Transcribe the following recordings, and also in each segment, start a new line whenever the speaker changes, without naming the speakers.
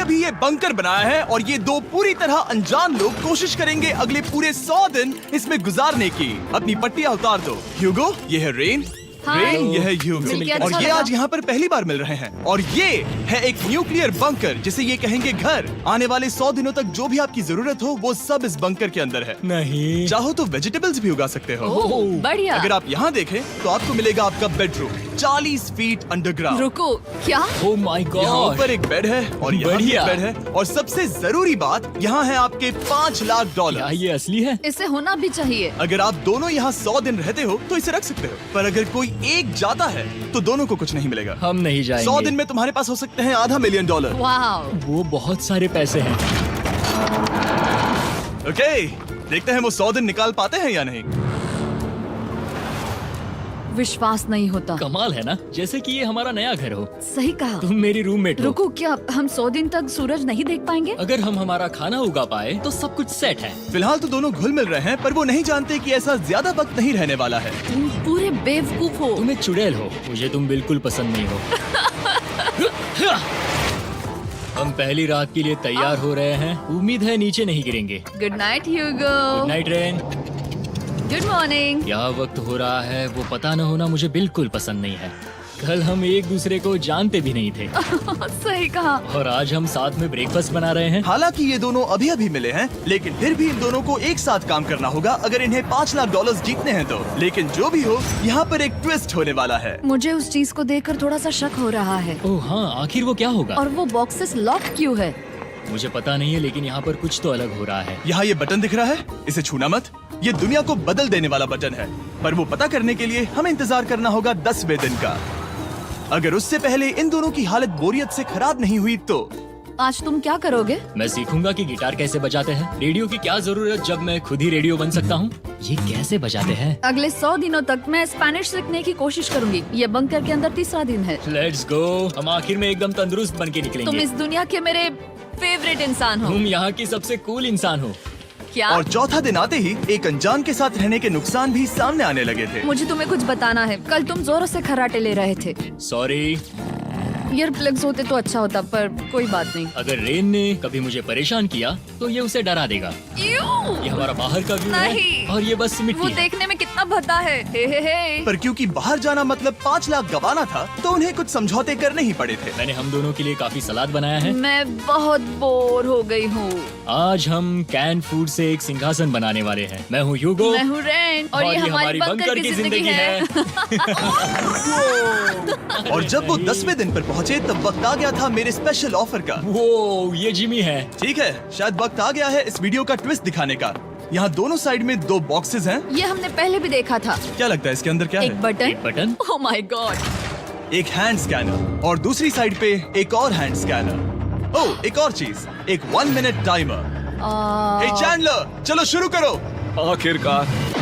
अभी ये बंकर बनाया है और ये दो पूरी तरह अनजान लोग कोशिश करेंगे अगले पूरे 100 दिन इसमें गुजारने की। अपनी पट्टियां उतार दो। ह्यूगो, ये है रेन। रेन, ये है ह्यूगो और ये आज यहाँ पर पहली बार मिल रहे हैं। और ये है एक न्यूक्लियर बंकर जिसे ये कहेंगे घर। आने वाले 100 दिनों तक जो भी आपकी जरूरत हो वो सब इस बंकर के अंदर है।
नहीं,
चाहो तो वेजिटेबल्स भी उगा सकते हो।
बढ़िया।
अगर आप यहाँ देखें तो आपको मिलेगा आपका बेडरूम 40 फीट अंडरग्राउंड।
रुको, क्या?
ओह माय
यहाँ
गॉड,
ऊपर एक बेड है और यहाँ भी एक
बढ़िया।
बेड है और सबसे जरूरी बात यहाँ है आपके $5 लाख।
क्या ये असली है?
इसे होना भी चाहिए।
अगर आप दोनों यहाँ 100 दिन रहते हो तो इसे रख सकते हो, पर अगर कोई एक जाता है तो दोनों को कुछ नहीं मिलेगा।
हम नहीं जाएंगे।
100 दिन में तुम्हारे पास हो सकते हैं $500 मिलियन।
वाह,
वो बहुत सारे पैसे हैं।
ओके, देखते हैं वो 100 दिन निकाल पाते हैं या नहीं।
विश्वास नहीं होता।
कमाल है ना, जैसे कि ये हमारा नया घर हो।
सही कहा।
तुम मेरी रूममेट हो।
रुको, क्या हम 100 दिन तक सूरज नहीं देख पाएंगे?
अगर हम हमारा खाना उगा पाए तो सब कुछ सेट है।
फिलहाल तो दोनों घुल मिल रहे हैं, पर वो नहीं जानते कि ऐसा ज्यादा वक्त नहीं रहने वाला है।
तुम पूरे बेवकूफ हो।
तुम एक चुड़ैल हो, मुझे तुम बिल्कुल पसंद नहीं हो। हम पहली रात के लिए तैयार हो रहे हैं। उम्मीद है नीचे नहीं गिरेंगे।
Good night Hugo.
Good night Rain.
Good morning.
क्या वक्त हो रहा है वो पता न होना मुझे बिल्कुल पसंद नहीं है। कल हम एक दूसरे को जानते भी नहीं थे
सही कहा।
और आज हम साथ में ब्रेकफास्ट बना रहे हैं।
हालांकि ये दोनों अभी अभी मिले हैं, लेकिन फिर भी इन दोनों को एक साथ काम करना होगा अगर इन्हें $5 लाख जीतने हैं तो। लेकिन जो भी हो, यहाँ पर एक ट्विस्ट होने वाला है।
मुझे उस चीज को देखकर थोड़ा सा शक हो रहा है।
ओह हाँ, आखिर वो क्या होगा?
और वो बॉक्सेस लॉक क्यों है?
मुझे पता नहीं है, लेकिन यहाँ पर कुछ तो अलग हो रहा है।
यहाँ ये बटन दिख रहा है, इसे छूना मत। ये दुनिया को बदल देने वाला बटन है, पर वो पता करने के लिए हमें इंतजार करना होगा 10वें दिन का। अगर उससे पहले इन दोनों की हालत बोरियत से खराब नहीं हुई तो
आज तुम क्या करोगे?
मैं सीखूंगा कि गिटार कैसे बजाते हैं। रेडियो की क्या जरूरत जब मैं खुद ही रेडियो बन सकता हूँ। ये कैसे बजाते हैं?
अगले 100 दिनों तक मैं स्पेनिश सीखने की कोशिश करूंगी। ये बंकर के अंदर तीसरा दिन है।
Let's go. हम आखिर में एकदम तंदुरुस्त बन के
तुम
निकलेंगे।
इस दुनिया के मेरे फेवरेट इंसान हो।
तुम यहाँ की सबसे कूल इंसान हो।
क्या?
और चौथा दिन आते ही एक अनजान के साथ रहने के नुकसान भी सामने आने लगे थे।
मुझे तुम्हें कुछ बताना है। कल तुम जोरों से खर्राटे ले रहे थे।
सॉरी।
ईयर प्लग्स होते तो अच्छा होता, पर कोई बात नहीं।
अगर रेन ने कभी मुझे परेशान किया तो ये उसे डरा देगा। ये हमारा बाहर का व्यू है
नहीं।
और ये बस
वो
मिट्टी है।
देखने में कितना भद्दा है। हे।
पर क्योंकि बाहर जाना मतलब 5 लाख गंवाना था, तो उन्हें कुछ समझौते करने ही पड़े थे।
मैंने हम दोनों के लिए काफी सलाद बनाया है।
मैं बहुत बोर हो गई हूँ।
आज हम कैन फूड से एक सिंहासन बनाने वाले हैं। मैं हूँ ह्यूगो
मैं हूँ रेन और ये हमारी बंकर की जिंदगी है।
और जब वो 10वें दिन पर पहुँचे तब वक्त आ गया था मेरे स्पेशल ऑफर का।
वो ये जिमी है।
ठीक है, शायद वक्त आ गया है इस वीडियो का ट्विस्ट दिखाने का। यहाँ दोनों साइड में 2 बॉक्सेस हैं।
ये हमने पहले भी देखा था।
क्या लगता है इसके अंदर क्या
एक
है?
बटन।
एक बटन।
Oh my God.
एक हैंड स्कैनर और दूसरी साइड पे एक और हैंड स्कैनर। ओह, एक और चीज, एक 1 मिनट टाइमर। हे चैंडलर, चलो शुरू करो।
आखिरकार।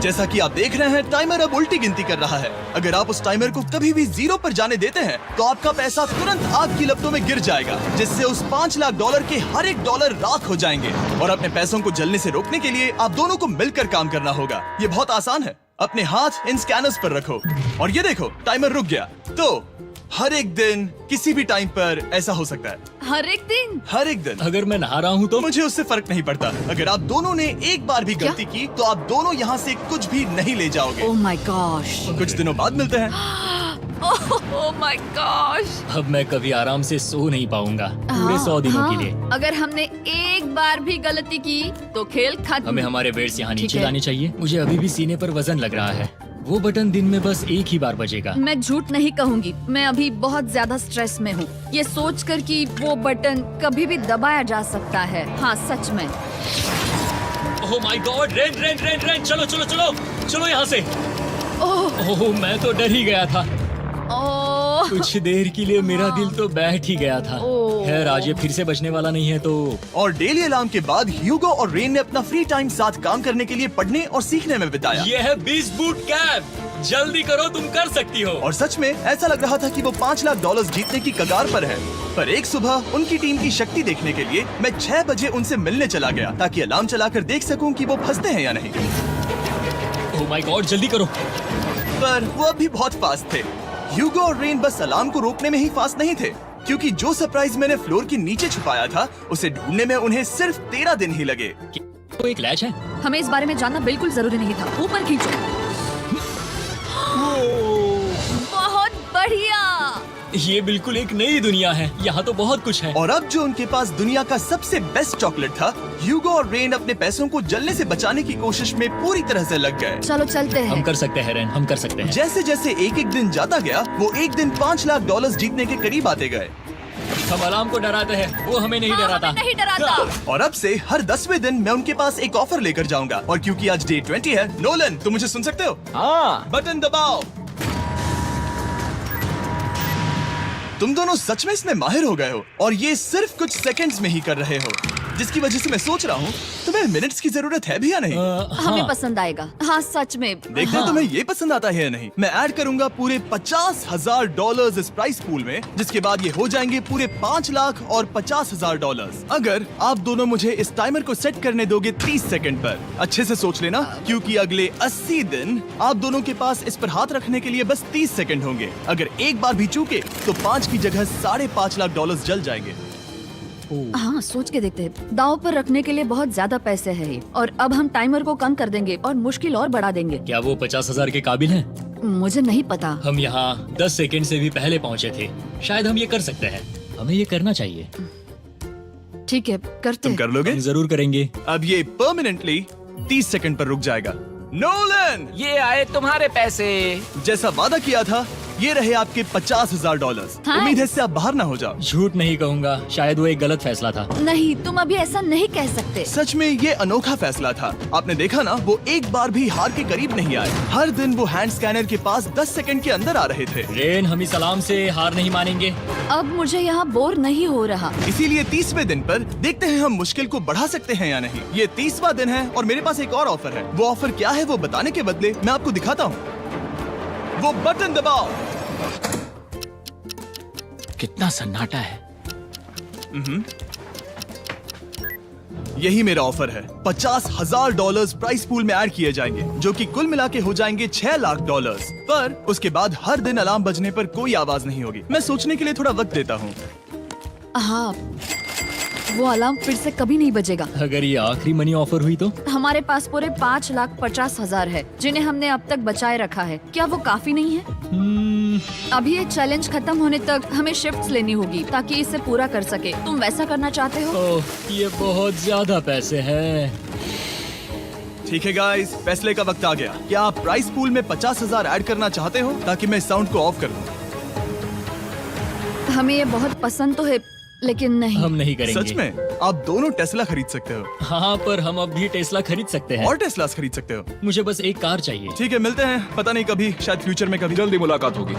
जैसा कि आप देख रहे हैं, टाइमर अब उल्टी गिनती कर रहा है। अगर आप उस टाइमर को कभी भी 0 पर जाने देते हैं तो आपका पैसा तुरंत आग की लपटों में गिर जाएगा, जिससे उस $5 लाख के हर एक डॉलर राख हो जाएंगे। और अपने पैसों को जलने से रोकने के लिए आप दोनों को मिलकर काम करना होगा। ये बहुत आसान है। अपने हाथ इन स्कैनर्स पर रखो और ये देखो, टाइमर रुक गया। तो हर एक दिन किसी भी टाइम पर ऐसा हो सकता है।
हर एक दिन?
हर एक दिन।
अगर मैं नहा रहा हूँ तो
मुझे उससे फर्क नहीं पड़ता। अगर आप दोनों ने एक बार भी गलती की तो आप दोनों यहाँ से कुछ भी नहीं ले जाओगे।
Oh my gosh.
कुछ दिनों बाद मिलते हैं।
Oh my gosh.
अब मैं कभी आराम से सो नहीं पाऊंगा पूरे 100 दिनों के लिए।
अगर हमने एक बार भी गलती की तो खेल खत्म।
हमें हमारे बेड्स यहाँ
ठीक
नीचे
है।
लाने चाहिए। मुझे अभी भी सीने पर वजन लग रहा है। वो बटन दिन में बस एक ही बार बजेगा।
मैं झूठ नहीं कहूँगी, मैं अभी बहुत ज्यादा स्ट्रेस में हूँ, ये सोचकर कि वो बटन कभी भी दबाया जा सकता है। हाँ सच में।
ओह my God, rain rain rain rain, चलो चलो चलो चलो यहाँ से। ओह मैं तो डर ही गया था।
ओह
कुछ देर के लिए मेरा दिल तो बैठ ही गया था।
ओह।
खैर आज ये फिर से बचने वाला नहीं है तो।
और डेली अलार्म के बाद ह्यूगो और रेन ने अपना फ्री टाइम साथ काम करने के लिए पढ़ने और सीखने में बिताया।
ये है 20 बूट कैप। जल्दी करो, तुम कर सकती हो।
और सच में ऐसा लग रहा था कि वो $5 लाख जीतने की कगार पर है। पर एक सुबह उनकी टीम की शक्ति देखने के लिए मैं 6 बजे उनसे मिलने चला गया, ताकि अलार्म चलाकर देख सकूं कि वो फंसते हैं या नहीं।
ओह माय गॉड, जल्दी करो।
पर वो अब भी बहुत फास्ट थे। ह्यूगो और रेन बस अलार्म को रोकने में ही फास्ट नहीं थे, क्योंकि जो सरप्राइज मैंने फ्लोर के नीचे छुपाया था उसे ढूंढने में उन्हें सिर्फ 13 दिन ही लगे।
तो एक लैच है।
हमें इस बारे में जानना बिल्कुल जरूरी नहीं था। ऊपर खींचो। बहुत बढ़िया।
ये बिल्कुल एक नई दुनिया है, यहाँ तो बहुत कुछ है।
और अब जो उनके पास दुनिया का सबसे बेस्ट चॉकलेट था, ह्यूगो और रेन अपने पैसों को जलने से बचाने की कोशिश में पूरी तरह से लग गए।
चलो चलते
हम
हैं।
कर सकते हैं रेन, हम कर सकते हैं।
जैसे जैसे एक एक दिन जाता गया वो एक दिन $5 लाख जीतने के करीब आते गए।
हम अलार्म को डराते हैं, वो हमें नहीं डराता।
हमें नहीं डराता।
और अब से हर 10वें दिन मैं उनके पास एक ऑफर लेकर जाऊंगा। और क्योंकि आज डे 20 है, नोलन तुम मुझे सुन सकते हो?
हाँ।
बटन दबाओ। तुम दोनों सच में इसमें माहिर हो गए हो और ये सिर्फ कुछ सेकंड्स में ही कर रहे हो, जिसकी वजह से मैं सोच रहा हूँ तुम्हें मिनट्स की जरूरत है भी या नहीं।
हमें पसंद आएगा। हाँ सच में।
देखते हैं तुम्हें ये पसंद आता है या नहीं। मैं ऐड करूंगा पूरे $50,000 इस प्राइस पूल में, जिसके बाद ये हो जाएंगे पूरे $5 लाख और $50,000 अगर आप दोनों मुझे इस टाइमर को सेट करने दोगे 30 सेकंड पर। अच्छे से सोच लेना, क्योंकि अगले 80 दिन आप दोनों के पास इस पर हाथ रखने के लिए बस 30 सेकंड होंगे। अगर एक बार भी चूके तो 5 की जगह $5.5 लाख जल जाएंगे।
हाँ सोच के देखते हैं। दाव पर रखने के लिए बहुत ज्यादा पैसे है ये। और अब हम टाइमर को कम कर देंगे और मुश्किल और बढ़ा देंगे।
क्या वो 50,000 के काबिल हैं?
मुझे नहीं पता।
हम यहाँ 10 सेकंड से भी पहले पहुँचे थे। शायद हम ये कर सकते हैं। हमें ये करना चाहिए।
ठीक है करते
तुम
हैं।
कर लोगे?
हम जरूर करेंगे।
अब ये परमानेंटली 30 सेकंड पर रुक जाएगा। नोलन,
ये आए तुम्हारे पैसे।
जैसा वादा किया था, ये रहे आपके $50,000।
हाँ।
उम्मीद है इससे आप बाहर ना हो जाओ।
झूठ नहीं कहूँगा, शायद वो एक गलत फैसला था।
नहीं तुम अभी ऐसा नहीं कह सकते।
सच में ये अनोखा फैसला था। आपने देखा ना, वो एक बार भी हार के करीब नहीं आए। हर दिन वो हैंड स्कैनर के पास 10 सेकंड के अंदर आ रहे थे।
रेन, हम इस अलार्म से हार नहीं मानेंगे।
अब मुझे यहाँ बोर नहीं हो रहा।
इसीलिए 30वें दिन पर देखते हैं हम मुश्किल को बढ़ा सकते हैं या नहीं। ये 30वां दिन है और मेरे पास एक और ऑफर है। वो ऑफर क्या है वो बताने के बदले मैं आपको दिखाता हूँ। वो बटन दबाओ।
कितना सन्नाटा है।
यही मेरा ऑफर है। $50,000 प्राइस पूल में ऐड किए जाएंगे, जो कि कुल मिला के हो जाएंगे $6 लाख। पर उसके बाद हर दिन अलार्म बजने पर कोई आवाज नहीं होगी। मैं सोचने के लिए थोड़ा वक्त देता हूँ।
हाँ वो अलार्म फिर से कभी नहीं बजेगा।
अगर ये आखिरी मनी ऑफर हुई तो?
हमारे पास पूरे $5,50,000 है, जिन्हें हमने अब तक बचाए रखा है। क्या वो काफी नहीं है? अभी ये चैलेंज खत्म होने तक हमें शिफ्ट्स लेनी होगी ताकि इसे पूरा कर सके। तुम वैसा करना चाहते हो?
ओह, ये बहुत ज्यादा पैसे हैं।
ठीक है गाइस, फैसले का वक्त आ गया। क्या आप प्राइस पूल में 50,000 ऐड करना चाहते हो ताकि मैं साउंड को ऑफ कर दूं?
हमें ये बहुत पसंद तो है, लेकिन नहीं।
हम नहीं करेंगे।
सच में? आप दोनों टेस्ला खरीद सकते हो
हाँ, पर हम अब भी टेस्ला खरीद सकते हैं।
और टेस्लास खरीद सकते हो।
मुझे बस एक कार चाहिए।
ठीक है, मिलते हैं। पता नहीं कभी, शायद फ्यूचर में कभी।
जल्दी मुलाकात होगी।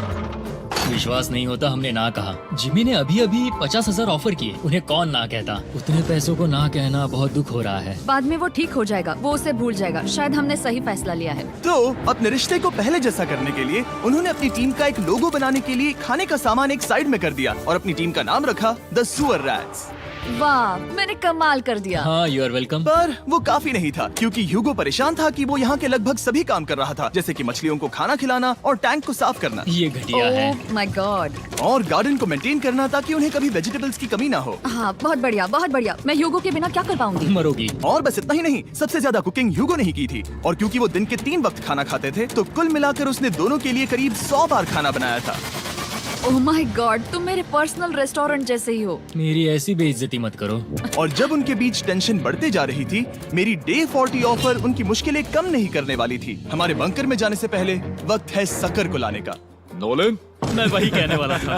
विश्वास नहीं होता हमने ना कहा। जिमी ने अभी अभी 50,000 ऑफर किए। उन्हें कौन ना कहता। उतने पैसों को ना कहना बहुत दुख हो रहा है।
बाद में वो ठीक हो जाएगा, वो उसे भूल जाएगा। शायद हमने सही फैसला लिया है।
तो अपने रिश्ते को पहले जैसा करने के लिए उन्होंने अपनी टीम का एक लोगो बनाने के लिए खाने का सामान एक साइड में कर दिया और अपनी टीम का नाम रखा द सुअर रैट्स।
वाह, मैंने कमाल कर दिया।
हाँ, यू आर वेलकम।
पर वो काफी नहीं था, क्योंकि ह्यूगो परेशान था कि वो यहाँ के लगभग सभी काम कर रहा था, जैसे कि मछलियों को खाना खिलाना और टैंक को साफ करना
ये घटिया है।
ओह माय गॉड।
और गार्डन को मेंटेन करना ताकि उन्हें कभी वेजिटेबल्स की कमी ना हो।
हाँ बहुत बढ़िया, बहुत बढ़िया। मैं ह्यूगो के बिना क्या कर पाऊंगी?
मरोगी।
और बस इतना ही नहीं, सबसे ज्यादा कुकिंग ह्यूगो ने ही की थी। और क्योंकि वो दिन के 3 वक्त खाना खाते थे, तो कुल मिलाकर उसने दोनों के लिए करीब 100 बार खाना बनाया था।
ओह माय गॉड, तुम मेरे पर्सनल रेस्टोरेंट जैसे ही हो।
मेरी ऐसी बेइज्जती मत करो।
और जब उनके बीच टेंशन बढ़ते जा रही थी, मेरी डे 40 ऑफर उनकी मुश्किलें कम नहीं करने वाली थी। हमारे बंकर में जाने से पहले वक्त है सकर को लाने का।
नोलन,
मैं वही कहने वाला था।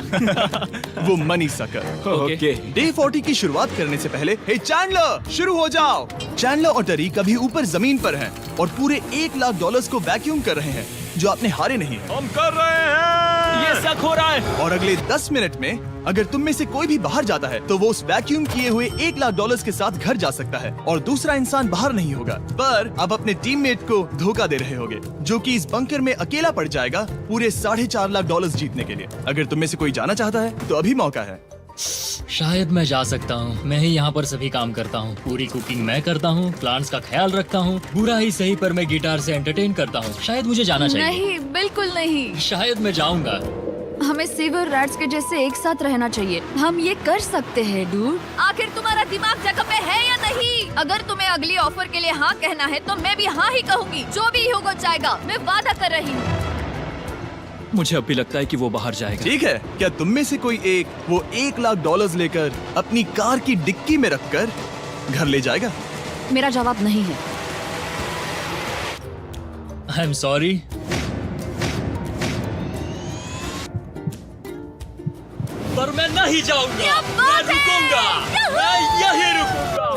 वो मनी सकर।
ओके।
डे 40 की शुरुआत करने से पहले, हे चैंडलर, शुरू हो जाओ। चैंडलर और टरीक अभी ऊपर जमीन पर हैं और पूरे $1 लाख को वैक्यूम कर रहे हैं, जो आपने हारे नहीं है।
हम कर रहे हैं।
ये शक हो रहा है।
और अगले 10 मिनट में अगर तुम में से कोई भी बाहर जाता है, तो वो उस वैक्यूम किए हुए $1 लाख के साथ घर जा सकता है और दूसरा इंसान बाहर नहीं होगा। पर आप अपने टीममेट को धोखा दे रहे होगे, जो कि इस बंकर में अकेला पड़ जाएगा पूरे $4.5 लाख जीतने के लिए। अगर तुम में से कोई जाना चाहता है, तो अभी मौका है।
शायद मैं जा सकता हूँ। मैं ही यहाँ पर सभी काम करता हूँ। पूरी कुकिंग मैं करता हूँ, प्लांट्स का ख्याल रखता हूँ। बुरा ही सही, पर मैं गिटार से एंटरटेन करता हूँ। शायद मुझे जाना चाहिए।
नहीं, बिल्कुल नहीं।
शायद मैं जाऊंगा।
हमें सीवर रैट्स के जैसे एक साथ रहना चाहिए। हम ये कर सकते हैं डूड। आखिर तुम्हारा दिमाग जगह पे है या नहीं? अगर तुम्हें अगली ऑफर के लिए हाँ कहना है तो मैं भी हाँ ही कहूँगी। जो भी ह्यूगो चाहेगा, मैं वादा कर रही हूँ।
मुझे अब भी लगता है कि वो बाहर जाएगा।
ठीक है, क्या तुम में से कोई एक वो $1 लाख लेकर अपनी कार की डिक्की में रखकर घर ले जाएगा?
मेरा जवाब नहीं है।
I am sorry. पर मैं नहीं जाऊंगा। मैं रुकूंगा। मैं यही रुकूंगा।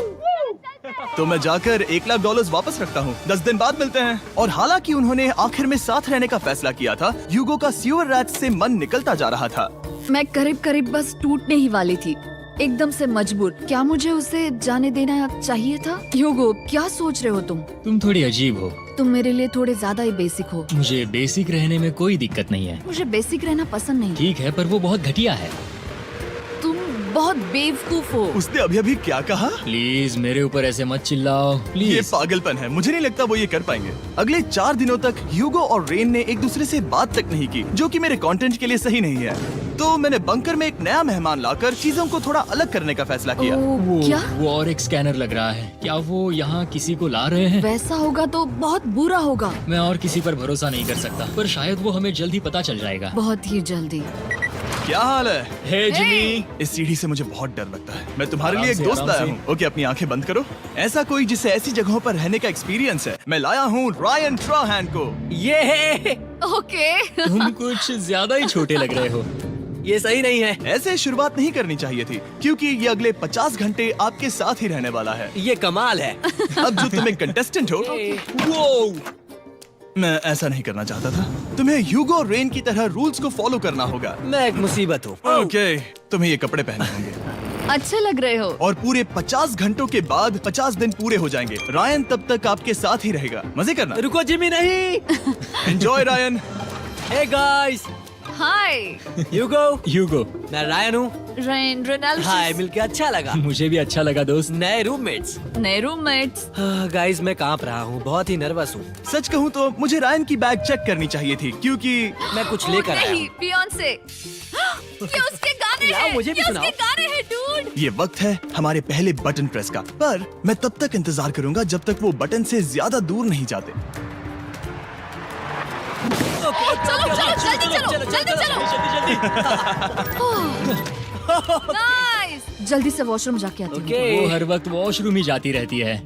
तो मैं जाकर $1 लाख वापस रखता हूँ। 10 दिन बाद मिलते हैं। और हालांकि उन्होंने आखिर में साथ रहने का फैसला किया था, ह्यूगो का सीवर रैट्स से मन निकलता जा रहा था।
मैं करीब करीब बस टूटने ही वाली थी, एकदम से मजबूर। क्या मुझे उसे जाने देना चाहिए था? ह्यूगो, क्या सोच रहे हो तुम?
तुम थोड़ी अजीब हो।
तुम मेरे लिए थोड़े ज्यादा ही बेसिक हो।
मुझे बेसिक रहने में कोई दिक्कत नहीं है।
मुझे बेसिक रहना पसंद नहीं।
ठीक है, पर वो बहुत घटिया है।
तुम बहुत बेवकूफ हो।
उसने अभी अभी क्या कहा?
प्लीज मेरे ऊपर ऐसे मत चिल्लाओ
ये
प्लीज।
पागलपन है। मुझे नहीं लगता वो ये कर पाएंगे। अगले 4 दिनों तक ह्यूगो और रेन ने एक दूसरे से बात तक नहीं की, जो कि मेरे कंटेंट के लिए सही नहीं है। तो मैंने बंकर में एक नया मेहमान लाकर चीजों को थोड़ा अलग करने का फैसला किया।
ओ, क्या?
वो और एक स्कैनर लग रहा है। क्या वो यहाँ किसी को ला रहे हैं?
वैसा होगा तो बहुत बुरा होगा।
मैं और किसी पर भरोसा नहीं कर सकता, पर शायद वो हमें जल्द ही पता चल जाएगा।
बहुत ही जल्दी।
क्या हाल है?
हे जिमी।
इस सीढ़ी से मुझे बहुत डर लगता है। मैं तुम्हारे लिए एक
आराम से,
दोस्त
आराम
लाया
से।
हूँ। ओके, अपनी आंखें बंद करो। ऐसा कोई जिसे ऐसी जगहों पर रहने का एक्सपीरियंस है। मैं लाया हूँ रायन ट्राहैन को।
ओके।
तुम कुछ ज्यादा ही छोटे लग रहे हो।
ये सही नहीं है।
ऐसे शुरुआत नहीं करनी चाहिए थी, क्योंकि ये अगले 50 घंटे आपके साथ ही रहने वाला है।
ये कमाल है।
अब जो तुम एक कंटेस्टेंट हो, वो मैं ऐसा नहीं करना चाहता था। तुम्हें ह्यूगो और रेन की तरह रूल्स को फॉलो करना होगा।
मैं एक मुसीबत हूँ।
ओके, तुम्हें ये कपड़े पहनने होंगे।
अच्छे लग रहे हो।
और पूरे 50 घंटों के बाद 50 दिन पूरे हो जाएंगे। रायन तब तक आपके साथ ही रहेगा। मजे करना।
रुको जिमी, नहीं।
Enjoy Ryan.
हे गाइस,
हाय
ह्यूगो, मैं रायन हूँ।
रेनल्ड।
हाय, मिलके अच्छा लगा।
मुझे भी अच्छा लगा दोस्त।
नए रूममेट्स।
नए रूममेट्स।
गाइस, मैं कांप रहा हूँ, बहुत ही नर्वस हूँ।
सच कहूँ तो मुझे रायन की बैग चेक करनी चाहिए थी, क्योंकि
मैं कुछ लेकर आया
नहीं,
हूँ।
बियॉन्से। ये उसके गाने
यार,
हैं।
मुझे भी
ये
सुनाओ।
उसके गाने हैं डूड।
ये वक्त है हमारे पहले बटन प्रेस का। पर मैं तब तक इंतजार करूंगा जब तक वो बटन से ज्यादा दूर नहीं जाते।
चलो जल्दी नाइस। जल्दी से वॉशरूम जाके आती हूँ।
वो हर वक्त वॉशरूम ही जाती रहती है।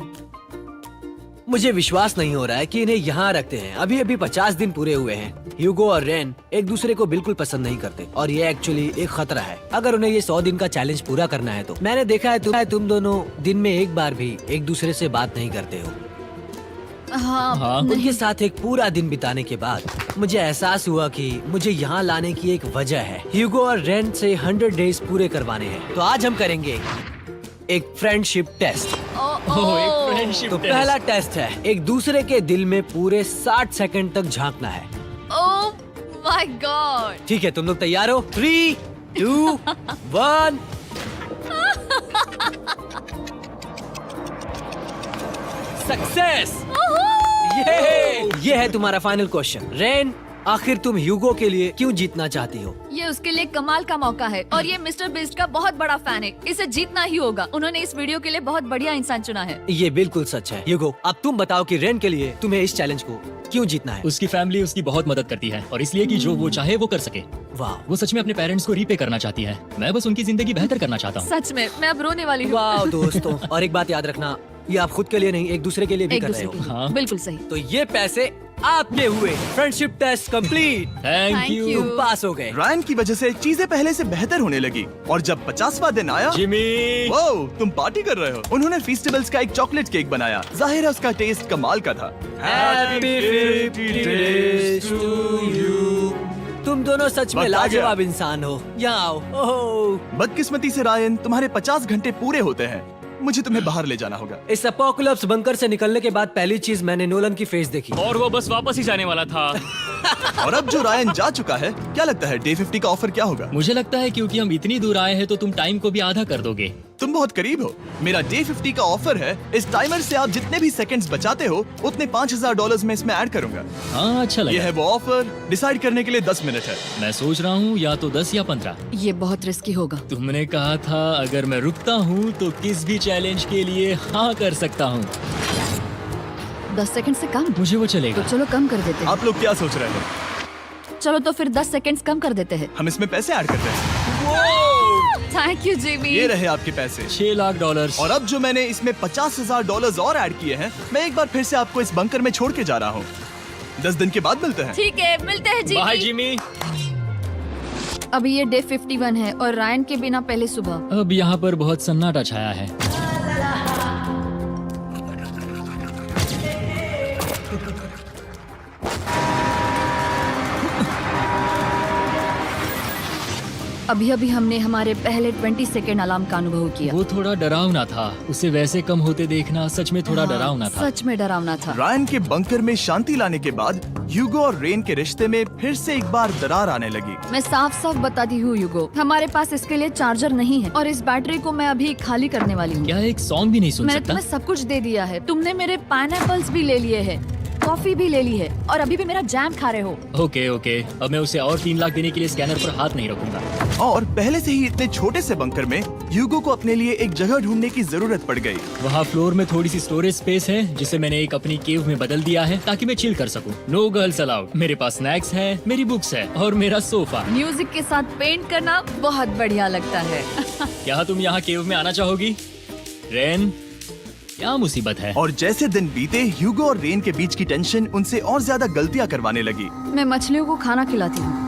मुझे विश्वास नहीं हो रहा है कि इन्हें यहाँ रखते हैं। अभी अभी 50 दिन पूरे हुए हैं। ह्यूगो और रेन एक दूसरे को बिल्कुल पसंद नहीं करते, और ये एक्चुअली एक खतरा है। अगर उन्हें ये 100 दिन का चैलेंज पूरा करना है तो। मैंने देखा है तुम दोनों दिन में एक बार भी एक दूसरे से बात नहीं करते हो।
हाँ,
उनके साथ एक पूरा दिन बिताने के बाद मुझे एहसास हुआ कि मुझे यहाँ लाने की एक वजह है। ह्यूगो और रेन से 100 डेज पूरे करवाने हैं। तो आज हम करेंगे एक फ्रेंडशिप टेस्ट।
ओह, एक फ्रेंडशिप
तो
टेस्ट।
पहला टेस्ट है, एक दूसरे के दिल में पूरे 60 सेकंड तक झांकना है।
ओह माय गॉड।
ठीक है, तुम लोग तैयार हो? 3, 2, 1। सक्सेस। ये है तुम्हारा फाइनल क्वेश्चन। रेन, आखिर तुम ह्यूगो के लिए क्यों जीतना चाहती हो?
ये उसके लिए कमाल का मौका है, और ये मिस्टर बीस्ट का बहुत बड़ा फैन है। इसे जीतना ही होगा। उन्होंने इस वीडियो के लिए बहुत बढ़िया इंसान चुना है।
ये बिल्कुल सच है। ह्यूगो, अब तुम बताओ कि रेन के लिए तुम्हें इस चैलेंज को क्यों जीतना है?
उसकी फैमिली उसकी बहुत मदद करती है, और इसलिए कि जो वो चाहे वो कर सके।
वाह,
वो सच में अपने पेरेंट्स को रीपे करना चाहती है। मैं बस उनकी जिंदगी बेहतर करना चाहता हूँ।
सच में मैं अब रोने वाली हूँ।
वाह दोस्तों। और एक बात याद रखना, ये आप खुद के लिए नहीं, एक दूसरे के लिए भी
एक
कर रहे
दूसरे
हो।
के
हाँ।
लिए। बिल्कुल सही।
तो ये पैसे आपके हुए। Friendship test complete.
Thank
Thank
you
you।
तुम पास हो गए।
रायन की वजह से चीजें पहले से बेहतर होने लगी, और जब 50वां दिन आया,
जिमी।
वो तुम पार्टी कर रहे हो। उन्होंने फेस्टिवल्स का एक चॉकलेट केक बनाया। जाहिर है उसका टेस्ट कमाल का था।
Happy 50 days to you। तुम दोनों सच में
वक्त आ गया।
लाजवाब इंसान हो। यहाँ आओ। ओह,
बदकिस्मती से रायन, तुम्हारे 50 घंटे पूरे होते हैं। मुझे तुम्हें बाहर ले जाना होगा।
इस अपोकलिप्स बंकर से निकलने के बाद पहली चीज मैंने नोलन की फेस देखी।
और वो बस वापस ही जाने वाला था।
और अब जो रायन जा चुका है, क्या लगता है डे 50 का ऑफर क्या होगा?
मुझे लगता है क्योंकि हम इतनी दूर आए हैं तो तुम टाइम को भी आधा कर दोगे।
तुम बहुत करीब हो। मेरा डे 50 का ऑफर है। इस टाइमर से आप जितने भी सेकंड्स बचाते हो उतने $5000 में इसमें ऐड करूंगा।
हाँ अच्छा
ये
लगा।
है वो ऑफर। डिसाइड करने के लिए 10 मिनट है।
मैं सोच रहा हूँ या तो 10 या 15।
ये बहुत रिस्की होगा।
तुमने कहा था अगर मैं रुकता हूँ तो किस भी चैलेंज के लिए हाँ कर सकता हूँ।
10 सेकंड से कम?
मुझे वो
तो
चलेगा।
चलो कम कर देते हैं।
आप लोग क्या सोच रहे हो?
चलो तो फिर 10 सेकंड्स कम कर देते हैं।
हम इसमें पैसे ऐड करते हैं।
Thank you Jimmy.
ये रहे आपके पैसे।
$6 लाख।
और अब जो मैंने इसमें $50,000 और ऐड किए हैं, मैं एक बार फिर से आपको इस बंकर में छोड़ के जा रहा हूँ। 10 दिन के बाद मिलते हैं।
ठीक है, मिलते हैं
बाय
जिमी।
जिमी।
अभी ये डे 51 है और रायन के बिना पहले सुबह।
अब यहाँ पर बहुत सन्नाटा छाया है।
अभी अभी हमने हमारे पहले 20 सेकेंड अलार्म का अनुभव किया।
वो थोड़ा डरावना था। उसे वैसे कम होते देखना सच में थोड़ा डरावना था।
सच में डरावना था।
रायन के बंकर में शांति लाने के बाद ह्यूगो और रेन के रिश्ते में फिर से एक बार दरार आने लगी।
मैं साफ साफ बताती हूँ ह्यूगो, हमारे पास इसके लिए चार्जर नहीं है और इस बैटरी को मैं अभी खाली करने वाली हूँ।
क्या एक सॉन्ग भी नहीं सुन
मैंने
सकता?
तुम्हें सब कुछ दे दिया है। तुमने मेरे पाइनएप्पल्स भी ले लिए हैं, कॉफी भी ले ली है और अभी भी मेरा जैम खा रहे हो।
ओके ओके, अब मैं उसे और 3 लाख देने के लिए स्कैनर पर हाथ नहीं रखूंगा।
और पहले से ही इतने छोटे से बंकर में ह्यूगो को अपने लिए एक जगह ढूंढने की जरूरत पड़ गई।
वहाँ फ्लोर में थोड़ी सी स्टोरेज स्पेस है जिसे मैंने एक अपनी केव में बदल दिया है ताकि मैं चिल कर सकूं। No girls allowed. मेरे पास स्नैक्स है, मेरी बुक्स है और मेरा सोफा।
म्यूजिक के साथ पेंट करना बहुत बढ़िया लगता है।
क्या तुम यहाँ केव में आना चाहोगी? रेन, क्या मुसीबत है?
और जैसे दिन बीते, ह्यूगो और रेन के बीच की टेंशन उनसे और ज्यादा गलतियां करवाने लगी।
मैं मछलियों को खाना खिलाती हूँ।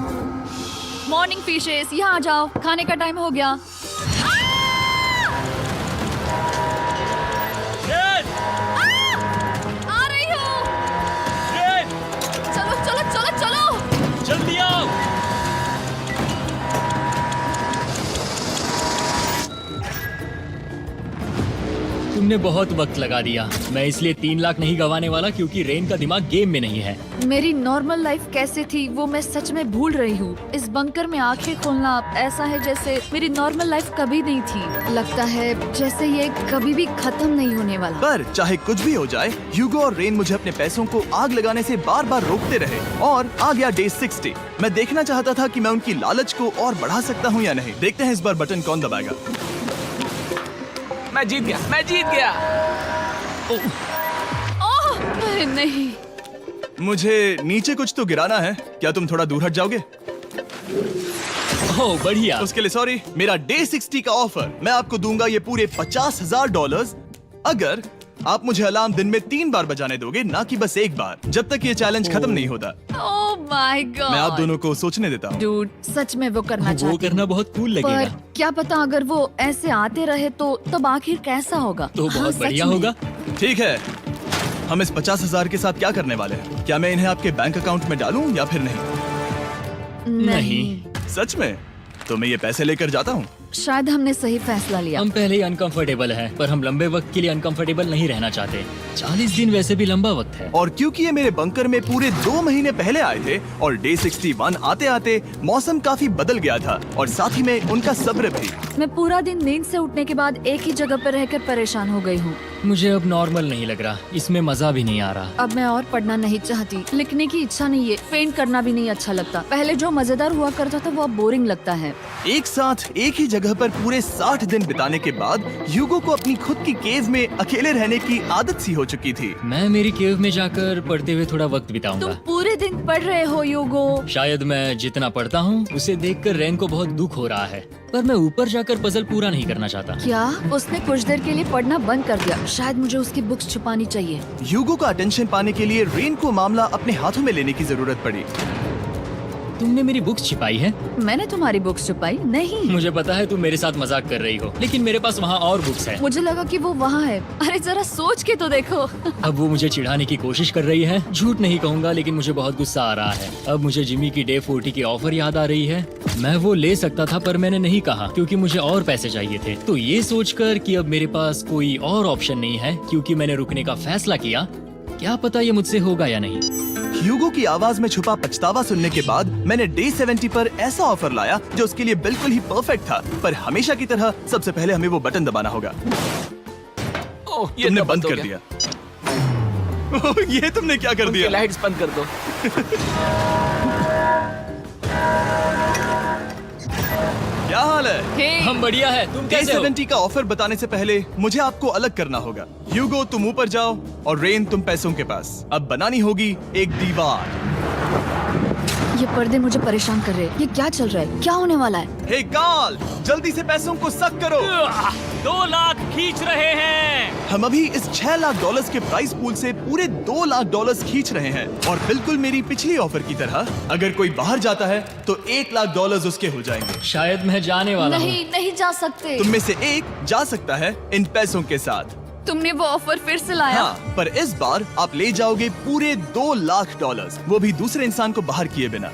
मॉर्निंग फिशेस, यहाँ आ जाओ, खाने का टाइम हो गया। आ रही हूँ। चलो चलो चलो चलो।
जल्दी आओ। तुमने बहुत वक्त लगा दिया। मैं इसलिए 3 लाख नहीं गंवाने वाला क्योंकि रेन का दिमाग गेम में नहीं है।
मेरी नॉर्मल लाइफ कैसे थी वो मैं सच में भूल रही हूँ। इस बंकर में आंखें खोलना ऐसा है जैसे मेरी नॉर्मल लाइफ कभी नहीं थी। लगता है जैसे ये कभी भी खत्म नहीं होने वाला।
पर चाहे कुछ भी हो जाए, ह्यूगो और रेन मुझे अपने पैसों को आग लगाने से बार बार रोकते रहे। और आ गया डे 60। मैं देखना चाहता था कि मैं उनकी लालच को और बढ़ा सकता हूँ या नहीं। देखते हैं इस बार बटन कौन दबाएगा।
मैं जीत गया, मैं जीत गया।
ओह अरे नहीं।
मुझे नीचे कुछ तो गिराना है। क्या तुम थोड़ा दूर हट जाओगे?
ओह बढ़िया।
उसके लिए सॉरी। मेरा डे 60 का ऑफर, मैं आपको दूंगा ये पूरे $50,000 अगर आप मुझे अलार्म दिन में 3 बार बजाने दोगे, ना कि बस एक बार, जब तक ये चैलेंज खत्म नहीं होता।
ओह माय गॉड।
मैं आप दोनों को सोचने देता हूँ।
डूड, सच में वो करना
वो
चाहती
करना
हूँ।
बहुत कूल
पर
लगेगा।
क्या पता अगर वो ऐसे आते रहे तो तब आखिर कैसा होगा?
तो
हाँ,
बहुत
सच
बढ़िया
में।
होगा।
ठीक है, हम इस 50,000 के साथ क्या करने वाले हैं? क्या मैं इन्हें आपके बैंक अकाउंट में डालूं या फिर नहीं?
नहीं।
सच में? तो मैं ये पैसे लेकर जाता हूँ।
शायद हमने सही फैसला लिया।
हम पहले ही अनकंफर्टेबल हैं, पर हम लंबे वक्त के लिए अनकंफर्टेबल नहीं रहना चाहते। 40 दिन वैसे भी लंबा वक्त है।
और क्योंकि ये मेरे बंकर में पूरे 2 महीने पहले आए थे और डे 61 आते आते मौसम काफी बदल गया था और साथ ही में उनका सब्र भी।
मैं पूरा दिन नींद से उठने के बाद एक ही जगह पर रहकर परेशान हो गई हूँ।
मुझे अब नॉर्मल नहीं लग रहा। इसमें मजा भी नहीं आ रहा।
अब मैं और पढ़ना नहीं चाहती, लिखने की इच्छा नहीं है, पेंट करना भी नहीं अच्छा लगता। पहले जो मजेदार हुआ करता था वो अब बोरिंग लगता है।
एक साथ एक ही जगह पर पूरे 60 दिन बिताने के बाद ह्यूगो को अपनी खुद की केव में अकेले रहने की आदत सी हो चुकी थी।
मैं मेरी केव में जाकर पढ़ते हुए थोड़ा वक्त बिताऊंगा।
तुम पूरे दिन पढ़ रहे हो ह्यूगो।
शायद मैं जितना पढ़ता हूँ उसे देखकर रेन को बहुत दुख हो रहा है, पर मैं ऊपर जाकर पजल पूरा नहीं करना चाहता।
क्या उसने कुछ देर के लिए पढ़ना बंद कर दिया? शायद मुझे उसकी बुक्स छुपानी चाहिए।
ह्यूगो का अटेंशन पाने के लिए रेन को मामला अपने हाथों में लेने की जरूरत पड़ी।
तुमने मेरी बुक्स छिपाई है?
मैंने तुम्हारी बुक्स छुपाई नहीं।
मुझे पता है तुम मेरे साथ मजाक कर रही हो, लेकिन मेरे पास वहाँ और बुक्स है।
मुझे लगा कि वो वहाँ है। अरे जरा सोच के तो देखो।
अब वो मुझे चिढ़ाने की कोशिश कर रही है। झूठ नहीं कहूंगा, लेकिन मुझे बहुत गुस्सा आ रहा है। अब मुझे जिमी की डे 40 की ऑफर याद आ रही है। मैं वो ले सकता था पर मैंने नहीं कहा क्योंकि मुझे और पैसे चाहिए थे। तो ये सोचकर कि अब मेरे पास कोई और ऑप्शन नहीं है क्योंकि मैंने रुकने का फैसला किया, क्या पता ये मुझसे होगा या नहीं।
ह्यूगो की आवाज में छुपा पछतावा सुनने के बाद मैंने डे 70 पर ऐसा ऑफर लाया जो उसके लिए बिल्कुल ही परफेक्ट था। पर हमेशá की तरह सबसे पहले हमें वो बटन दबाना होगा।
ओह, ये
तुमने
तो
बंद
हो
कर
गया।
दिया। ओह, ये तुमने क्या कर
उनकी
दिया?
लाइट्स बंद कर दो।
क्या हाल है?
हे,
हम बढ़िया है, तुम
डे
कैसे हो?
70 का ऑफर बताने से पहले मुझे आपको अलग करना होगा। ह्यूगो तुम ऊपर जाओ और रेन तुम पैसों के पास। अब बनानी होगी एक दीवार।
ये पर्दे मुझे परेशान कर रहे हैं। ये क्या चल रहा है? क्या होने वाला है?
हे कार्ल, जल्दी से पैसों को सक करो।
2 लाख खींच रहे हैं।
हम अभी इस $6 लाख के प्राइस पूल से पूरे $2 लाख खींच रहे हैं और बिल्कुल मेरी पिछली ऑफर की तरह अगर कोई बाहर जाता है तो $1 लाख उसके हो जाएंगे।
शायद मैं जाने वाला हूँ।
नहीं जा सकते।
तुम में से एक जा सकता है इन पैसों के साथ।
तुमने वो ऑफर फिर से लाया?
हाँ, पर इस बार आप ले जाओगे पूरे $2 लाख, वो भी दूसरे इंसान को बाहर किए बिना।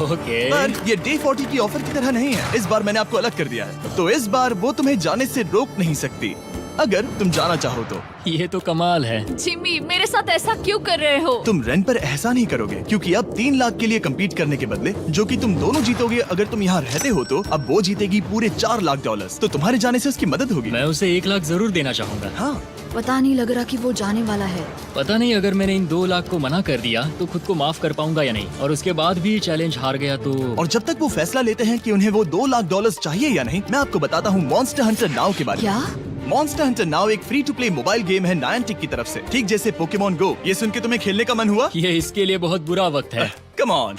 ओके।
पर ये डे 40 की ऑफर की तरह नहीं है। इस बार मैंने आपको अलग कर दिया है, तो इस बार वो तुम्हें जाने से रोक नहीं सकती अगर तुम जाना चाहो तो।
ये तो कमाल है।
जिमी, मेरे साथ ऐसा क्यों कर रहे हो?
तुम रेंट पर एहसान ही करोगे क्योंकि अब 3 लाख के लिए कम्पीट करने के बदले जो कि तुम दोनों जीतोगे अगर तुम यहाँ रहते हो तो अब वो जीतेगी पूरे $4 लाख। तो तुम्हारे जाने से उसकी मदद होगी।
मैं उसे 1 लाख जरूर देना चाहूंगा।
हाँ,
पता नहीं लग रहा कि वो जाने वाला है।
पता नहीं अगर मैंने इन 2 लाख को मना कर दिया तो खुद को माफ कर पाऊंगा या नहीं, और उसके बाद भी चैलेंज हार गया तो।
और जब तक वो फैसला लेते हैं कि उन्हें वो $2 लाख चाहिए या नहीं, मैं आपको बताता हूँ मॉन्स्टर हंटर नाउ के बारे में।
क्या?
मॉन्स्टर हंटर नाउ एक free to play mobile game है नायंटिक की तरफ से, ठीक जैसे पोकेमॉन गो। ये सुन के तुम्हें खेलने का मन हुआ?
ये इसके लिए बहुत बुरा वक्त है।
Come on.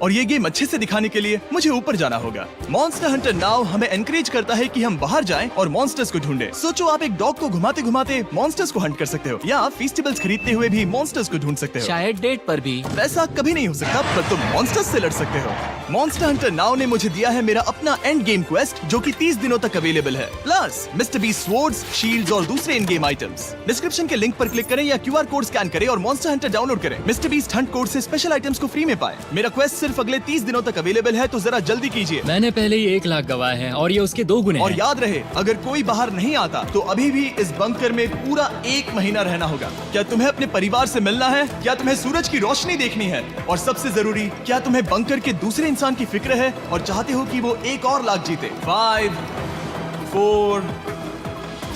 और ये गेम अच्छे से दिखाने के लिए मुझे ऊपर जाना होगा। मॉन्स्टर हंटर नाउ हमें एनकरेज करता है कि हम बाहर जाएं और मॉन्स्टर्स को ढूंढें। सोचो आप एक डॉग को घुमाते घुमाते मॉन्स्टर्स को हंट कर सकते हो या फेस्टिवल्स खरीदते हुए भी मॉन्स्टर्स को ढूंढ सकते हो।
शायद डेट पर भी।
वैसा कभी नहीं हो सकता, पर तुम मॉन्स्टर्स से लड़ सकते हो। मॉन्स्टर हंटर नाउ ने मुझे दिया है मेरा अपना एंड गेम क्वेस्ट जो कि 30 दिनों तक अवेलेबल है, plus mister beast swords, shields और दूसरे इन गेम आइटम्स। डिस्क्रिप्शन के लिंक पर क्लिक करें या QR कोड स्कैन करें और मॉन्स्टर हंटर डाउनलोड करें। मिस्टर बीस्ट हंट कोड से स्पेशल आइटम्स को फ्री में पाएं। मेरा क्वेस्ट सिर्फ अगले 30 दिनों तक अवेलेबल है, तो जरा जल्दी कीजिए।
मैंने पहले ही 1 लाख गवाए हैं और ये उसके 2 गुने
और
हैं।
याद रहे, अगर कोई बाहर नहीं आता तो अभी भी इस बंकर में पूरा 1 महीना रहना होगा। क्या तुम्हें अपने परिवार से मिलना है? क्या तुम्हें सूरज की रोशनी देखनी है? और सबसे जरूरी, क्या तुम्हें बंकर के दूसरे इंसान की फिक्र है और चाहते हो कि वो 1 और लाख जीते? 5, 4,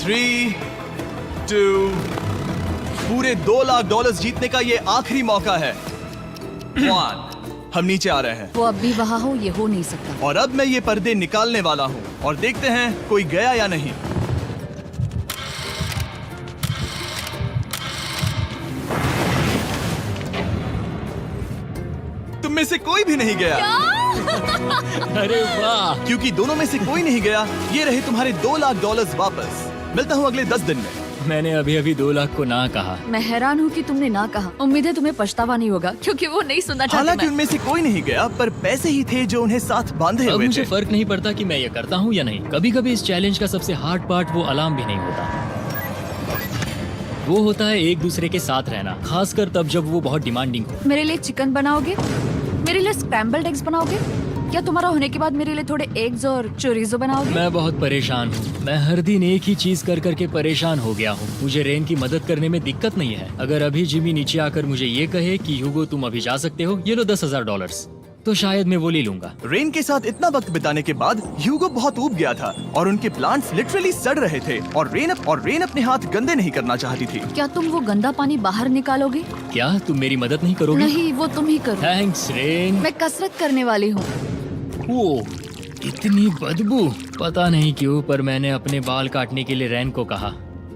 3, 2, पूरे $2 लाख जीतने का ये आखिरी मौका है। 1, हम नीचे आ रहे हैं
वो अब भी वहाँ हो, ये हो नहीं सकता।
और अब मैं ये पर्दे निकालने वाला हूँ और देखते हैं कोई गया या नहीं। तुम में से कोई भी नहीं गया।
अरे वाह।
क्योंकि दोनों में से कोई नहीं गया, ये रहे तुम्हारे $2 लाख वापस। मिलता हूँ अगले 10 दिन में।
मैंने अभी अभी 2 लाख को ना कहा।
मैं हैरान हूँ कि तुमने ना कहा। उम्मीद है तुम्हें पछतावा नहीं होगा क्योंकि वो नहीं सुनना चाहती।
हालांकि
मैं।
उनमें से कोई नहीं गया, पर पैसे ही थे जो उन्हें साथ बांधे
अब
हुए
मुझे
थे।
फर्क नहीं पड़ता कि मैं ये करता हूँ या नहीं। कभी कभी इस चैलेंज का सबसे हार्ड पार्ट वो अलार्म भी नहीं होता, वो होता है एक दूसरे के साथ रहना, खासकर तब जब वो बहुत डिमांडिंग हो।
मेरे लिए चिकन बनाओगे? मेरे लिए स्क्रैम्बल्ड एग्स बनाओगे? क्या तुम्हारा होने के बाद मेरे लिए थोड़े एग्स और चोरिजो बनाओगे?
मैं बहुत परेशान हूँ। मैं हर दिन एक ही चीज कर करके परेशान हो गया हूँ। मुझे रेन की मदद करने में दिक्कत नहीं है। अगर अभी जिमी नीचे आकर मुझे ये कहे कि ह्यूगो तुम अभी जा सकते हो, ये लो $10,000, तो शायद मैं वो ले लूंगा।
रेन के साथ इतना वक्त बिताने के बाद ह्यूगो बहुत ऊब गया था और उनके प्लांट्स लिटरली सड़ रहे थे और रेन अपने हाथ गंदे नहीं करना चाहती थी।
क्या तुम वो गंदा पानी बाहर निकालोगे?
क्या तुम मेरी मदद नहीं करोगी?
नहीं, वो तुम ही करो।
Thanks rain.
मैं कसरत करने वाली हूँ।
वो कितनी बदबू। पता नहीं क्यों, पर मैंने अपने बाल काटने के लिए रेन को कहा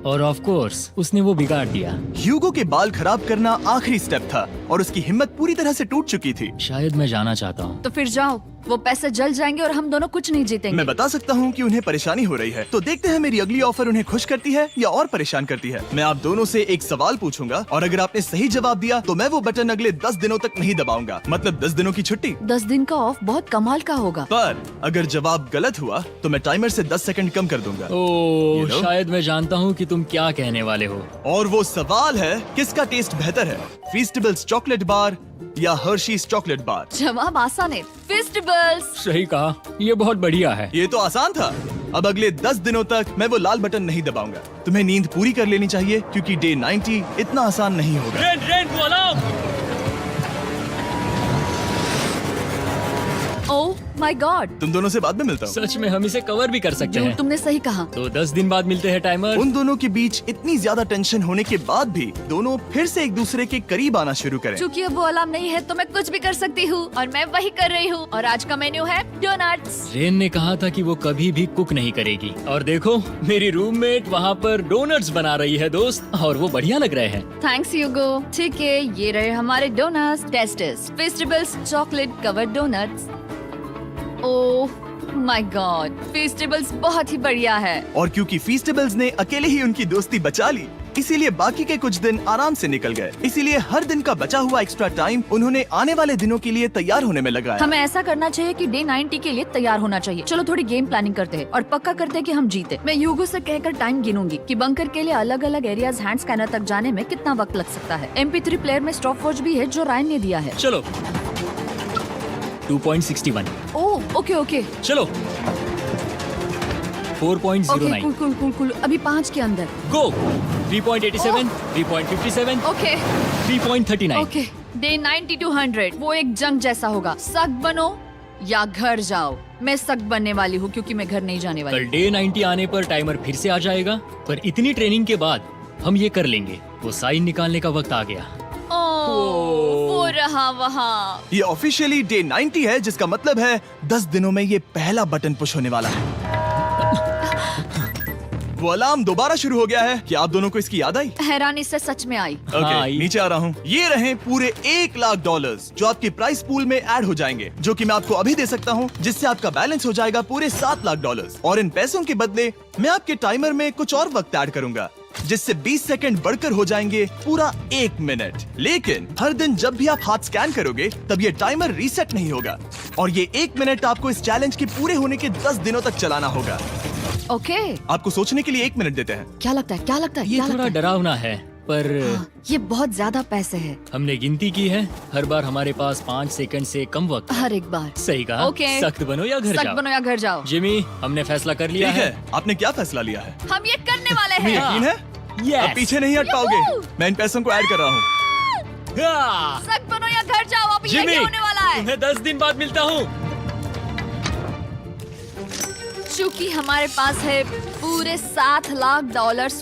और ऑफ कोर्स उसने वो बिगाड़ दिया।
ह्यूगो के बाल खराब करना आखिरी स्टेप था और उसकी हिम्मत पूरी तरह से टूट चुकी थी।
शायद मैं जाना चाहता हूँ।
तो फिर जाओ, वो पैसे जल जाएंगे और हम दोनों कुछ नहीं जीतेंगे।
मैं बता सकता हूँ कि उन्हें परेशानी हो रही है, तो देखते हैं मेरी अगली ऑफर उन्हें खुश करती है या और परेशान करती है। मैं आप दोनों से एक सवाल पूछूंगा और अगर आपने सही जवाब दिया तो मैं वो बटन अगले 10 दिनों तक नहीं दबाऊंगा, मतलब 10 दिनों की छुट्टी।
10 दिन का ऑफ बहुत कमाल का होगा।
पर अगर जवाब गलत हुआ तो मैं टाइमर से 10 सेकंड कम कर दूंगा।
ओह,
You know?
शायद मैं जानता हूँ कि तुम क्या कहने वाले हो।
और वो सवाल है, किसका टेस्ट बेहतर है, फेस्टिवल्स चॉकलेट बार या हर्शीज चॉकलेट बार?
जवाब आसान है, फेस्टिवल्स।
सही कहा, ये बहुत बढ़िया है।
ये तो आसान था। अब अगले 10 दिनों तक मैं वो लाल बटन नहीं दबाऊंगा। तुम्हें नींद पूरी कर लेनी चाहिए क्योंकि डे 90 इतना आसान नहीं होगा।
रेन को अलार्म।
My God.
तुम दोनों से बाद में मिलता हूँ।
सच में हम इसे कवर भी कर सकते हैं।
तुमने सही कहा।
तो 10 दिन बाद मिलते हैं टाइमर।
उन दोनों के बीच इतनी ज्यादा टेंशन होने के बाद भी दोनों फिर से एक दूसरे के करीब आना शुरू करें।
क्योंकि अब वो अलार्म नहीं है तो मैं कुछ भी कर सकती हूँ और मैं वही कर रही हूँ। और आज का मेन्यू है डोनट्स।
रेन ने कहा था कि वो कभी भी कुक नहीं करेगी और देखो मेरी रूममेट वहाँ पर डोनट्स बना रही है दोस्त, और वो बढ़िया लग रहे हैं।
Thanks Hugo. ठीक है, ये रहे हमारे donuts. Testers festivals chocolate covered donuts. Oh my god, festivals बहुत ही बढ़िया है।
और क्योंकि फीस्टेबल्स ने अकेले ही उनकी दोस्ती बचा ली, इसीलिए बाकी के कुछ दिन आराम से निकल गए। इसीलिए हर दिन का बचा हुआ एक्स्ट्रा टाइम उन्होंने आने वाले दिनों के लिए तैयार होने में लगाया।
हमें ऐसा करना चाहिए कि डे 90 के लिए तैयार होना चाहिए। चलो थोड़ी गेम प्लानिंग करते हैं और पक्का करते हैं कि हम जीते। मैं ह्यूगो से कहकर टाइम गिनूंगी कि बंकर के लिए अलग अलग एरियाज हैंड स्कैनर तक जाने में कितना वक्त लग सकता है। MP3 प्लेयर में स्टॉपवॉच भी है जो रायन ने दिया है।
चलो 2.61।
ओह ओके ओके
चलो 4.09।
Cool cool cool cool. अभी 5 के अंदर।
गो 3.87, 3.57,
ओके
3.39।
ओके। डे 90 to 100 वो एक जंग जैसा होगा। सख्त बनो या घर जाओ। मैं सख्त बनने वाली हूँ क्योंकि मैं घर नहीं जाने वाली।
कल डे 90 आने पर टाइमर फिर से आ जाएगा, पर इतनी ट्रेनिंग के बाद हम ये कर लेंगे। वो साइन निकालने का वक्त आ गया।
वो रहा वहाँ।
ये ऑफिशियली डे 90 है, जिसका मतलब है 10 दिनों में ये पहला बटन पुश होने वाला है। वो अलार्म दोबारा शुरू हो गया है। क्या आप दोनों को इसकी याद आई?
हैरानी से सच में आई।
ओके, नीचे आ रहा हूँ। ये रहे पूरे $1 लाख जो आपके प्राइस पूल में ऐड हो जाएंगे, जो कि मैं आपको अभी दे सकता हूँ, जिससे आपका बैलेंस हो जाएगा पूरे $7 लाख। और इन पैसों के बदले मैं आपके टाइमर में कुछ और वक्त ऐड करूंगा, जिससे 20 सेकंड बढ़कर हो जाएंगे पूरा 1 मिनट। लेकिन हर दिन जब भी आप हाथ स्कैन करोगे तब ये टाइमर रीसेट नहीं होगा, और ये 1 मिनट आपको इस चैलेंज के पूरे होने के 10 दिनों तक चलाना होगा।
ओके।
आपको सोचने के लिए 1 मिनट देते हैं।
क्या लगता है? क्या लगता है?
ये
क्या
थोड़ा
लगता है?
डरावना है, पर
हाँ, ये बहुत ज्यादा पैसे हैं।
हमने गिनती की है, हर बार हमारे पास 5 सेकंड से कम वक्त है।
हर एक बार।
सही कहा।
ओके।
सख्त बनो या घर
सख्त
जाओ।
बनो या घर जाओ।
जिमी, हमने फैसला कर लिया
ठीक
है।
है, आपने क्या फैसला लिया है?
हम ये करने वाले
तुम्हें
हैं।
यकीन है?
Yes.
अब पीछे नहीं हट पाओगे। मैं इन पैसों को ऐड कर रहा हूँ।
हाँ।
सख्त बनो या घर जाओ। अब ये
जिमी,
क्या होने वाला है?
तुम्हें 10 दिन बाद मिलता हूँ।
चूंकि हमारे पास है पूरे $7 लाख,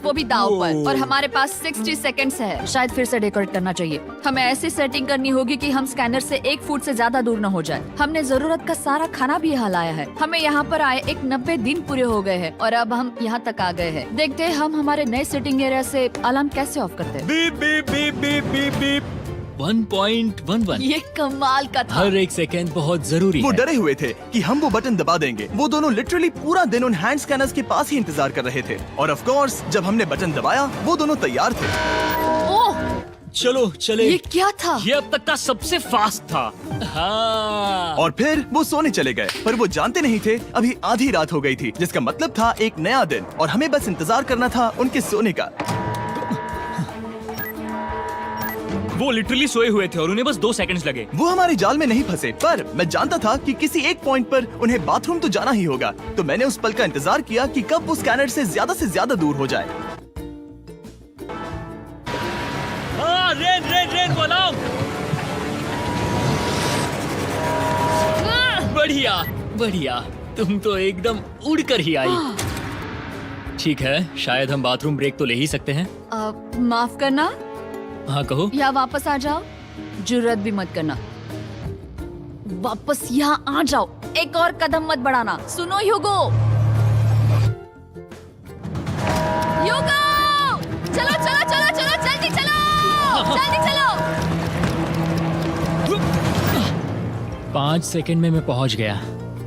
वो भी दाव पर, और हमारे पास 60 सेकंड्स है। शायद फिर से डेकोरेट करना चाहिए। हमें ऐसी सेटिंग करनी होगी कि हम स्कैनर से 1 फुट से ज्यादा दूर न हो जाए। हमने जरूरत का सारा खाना भी यहाँ लाया है। हमें यहाँ पर आए 90 दिन पूरे हो गए हैं और अब हम यहाँ तक आ गए हैं। देखते हैं हम हमारे नए सेटिंग एरिया से अलार्म कैसे ऑफ करते हैं।
Beep beep beep beep beep beep. 1.11।
ये कमाल का था।
हर एक सेकंड बहुत जरूरी
वो
है।
डरे हुए थे कि हम वो बटन दबा देंगे। वो दोनों लिटरली पूरा दिन उन हैंड स्कैनर्स के पास ही इंतजार कर रहे थे, और ऑफ कोर्स जब हमने बटन दबाया वो दोनों तैयार थे।
ओह,
चलो चले।
ये क्या था?
ये अब तक का सबसे फास्ट था। हाँ।
और फिर वो सोने चले गए, पर वो जानते नहीं थे अभी आधी रात हो गई थी, जिसका मतलब था एक नया दिन, और हमें बस इंतजार करना था उनके सोने का।
वो लिटरली सोए हुए थे और उन्हें बस 2 सेकंड्स लगे।
वो हमारे जाल में नहीं फंसे, पर मैं जानता था कि किसी एक पॉइंट पर उन्हें बाथरूम तो जाना ही होगा, तो मैंने उस पल का इंतजार किया कि कब वो स्कैनर से ज्यादा दूर हो जाए।
हाँ, रेन रेन रेन बोलाओ।
बढ़िया बढ़िया, तुम तो एकदम उड़कर ही आई। ठीक है, शायद हम बाथरूम ब्रेक तो ले ही सकते हैं।
माफ करना
हाँ कहो।
या वापस आ जाओ। जुर्रत भी मत करना। वापस यहाँ आ जाओ। एक और कदम मत बढ़ाना। सुनो ह्यूगो। ह्यूगो, चलो चलो चलो चलो, जल्दी चलो, जल्दी चलो।
5 सेकंड में मैं पहुंच गया,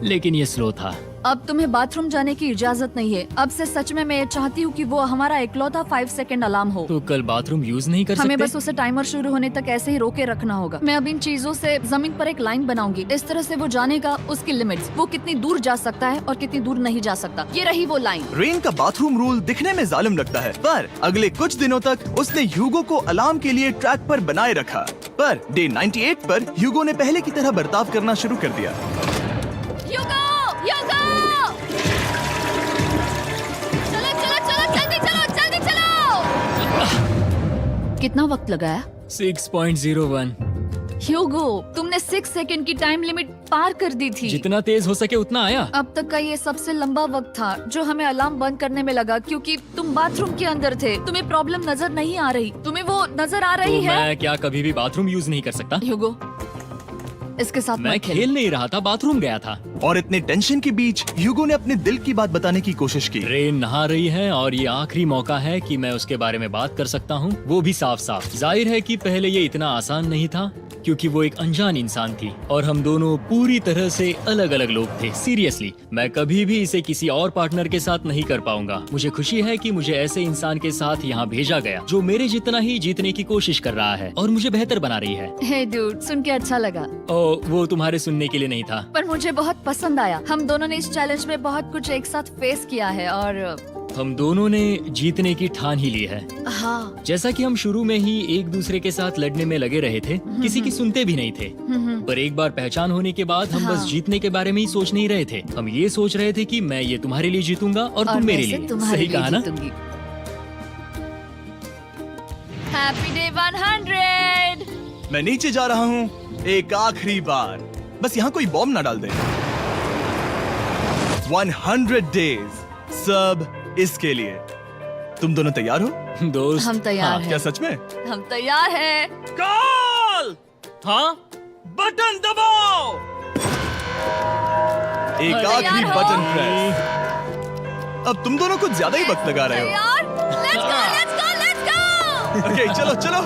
लेकिन ये स्लो था।
अब तुम्हें बाथरूम जाने की इजाजत नहीं है। अब से सच में मैं ये चाहती हूँ कि वो हमारा इकलौता 5 सेकंड अलार्म हो।
तो कल बाथरूम यूज नहीं कर
हमें
सकते?
बस उसे टाइमर शुरू होने तक ऐसे ही रोके रखना होगा। मैं अब इन चीजों से जमीन पर एक लाइन बनाऊंगी। इस तरह से वो जानेगा उसकी लिमिट्स, वो कितनी दूर जा सकता है और कितनी दूर नहीं जा सकता। ये रही वो लाइन।
रेन का बाथरूम रूल दिखने में जालिम लगता है, पर अगले कुछ दिनों तक उसने ह्यूगो को अलार्म के लिए ट्रैक पर बनाए रखा। पर डे 98 पर ह्यूगो ने पहले की तरह बर्ताव करना शुरू कर दिया।
ह्यूगो, ह्यूगो! चलो चलो चलो, जल्दी चलो, जल्दी चलो! कितना वक्त लगाया?
6.01।
ह्यूगो, तुमने 6 सेकंड की टाइम लिमिट पार कर दी थी।
जितना तेज हो सके उतना आया।
अब तक का ये सबसे लंबा वक्त था जो हमें अलार्म बंद करने में लगा, क्योंकि तुम बाथरूम के अंदर थे। तुम्हें प्रॉब्लम नजर नहीं आ रही, तुम्हें वो नजर आ रही
तो
है?
मैं क्या कभी भी बाथरूम यूज नहीं कर सकता?
ह्यूगो, इसके साथ
मैं
मत खेल।
खेल नहीं रहा था, बाथरूम गया था।
और इतने टेंशन के बीच ह्यूगो ने अपने दिल की बात बताने की कोशिश की।
रेन नहा रही है और ये आखिरी मौका है कि मैं उसके बारे में बात कर सकता हूँ, वो भी साफ साफ। जाहिर है कि पहले ये इतना आसान नहीं था क्योंकि वो एक अनजान इंसान थी और हम दोनों पूरी तरह से अलग अलग लोग थे। सीरियसली, मैं कभी भी इसे किसी और पार्टनर के साथ नहीं कर पाऊंगा। मुझे खुशी है कि मुझे ऐसे इंसान के साथ यहाँ भेजा गया जो मेरे जितना ही जीतने की कोशिश कर रहा है और मुझे बेहतर बना रही है।
हे डूड, सुन के अच्छा लगा,
वो तुम्हारे सुनने के लिए नहीं था।
पर मुझे बहुत पसंद आया। हम दोनों ने इस चैलेंज में बहुत कुछ एक साथ फेस किया है और
हम दोनों ने जीतने की ठान ही ली है।
हाँ।
जैसा कि हम शुरू में ही एक दूसरे के साथ लड़ने में लगे रहे थे, किसी की सुनते भी नहीं थे। पर एक बार पहचान होने के बाद हम बस
हाँ।
जीतने के बारे में ही सोच नहीं रहे थे। हम ये सोच रहे थे कि मैं ये तुम्हारे लिए जीतूंगा और तुम मेरे लिए। सही कहा ना?
Happy day 100।
मैं नीचे जा रहा हूँ एक आखिरी बार, बस यहाँ कोई बॉम्ब ना डाल दे। 100 डेज, सब इसके लिए। तुम दोनों तैयार हो?
दोस्त,
हम तैयार
क्या
हैं।
सच में?
हम तैयार हैं।
कॉल। हाँ, बटन दबाओ।
एक
अरे
आखिरी
यार हो।
Button press. अब तुम दोनों कुछ ज्यादा ही वक्त लगा रहे हो।
तैयार? Let's go, let's go, let's go!
Okay, चलो चलो,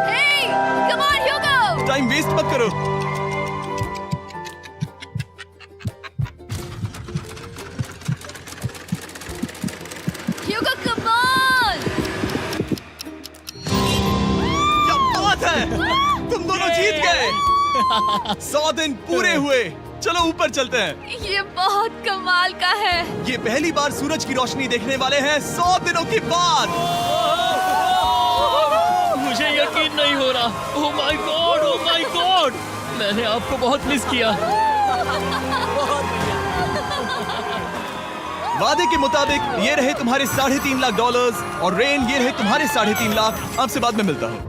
Hey, come on, Hugo!
Time waste मत करो।
Hugo, come on!
क्या बात है, तुम दोनों जीत गए। 100 दिन पूरे हुए। चलो ऊपर चलते हैं।
ये बहुत कमाल का है।
ये पहली बार सूरज की रोशनी देखने वाले हैं 100 दिनों के बाद।
मुझे यकीन नहीं हो रहा। ओह my God, oh my God, मैंने आपको बहुत मिस किया।
वादे के मुताबिक ये रहे तुम्हारे $3.5 लाख और रेन ये रहे तुम्हारे 3.5 लाख। आपसे बाद में मिलता हूँ।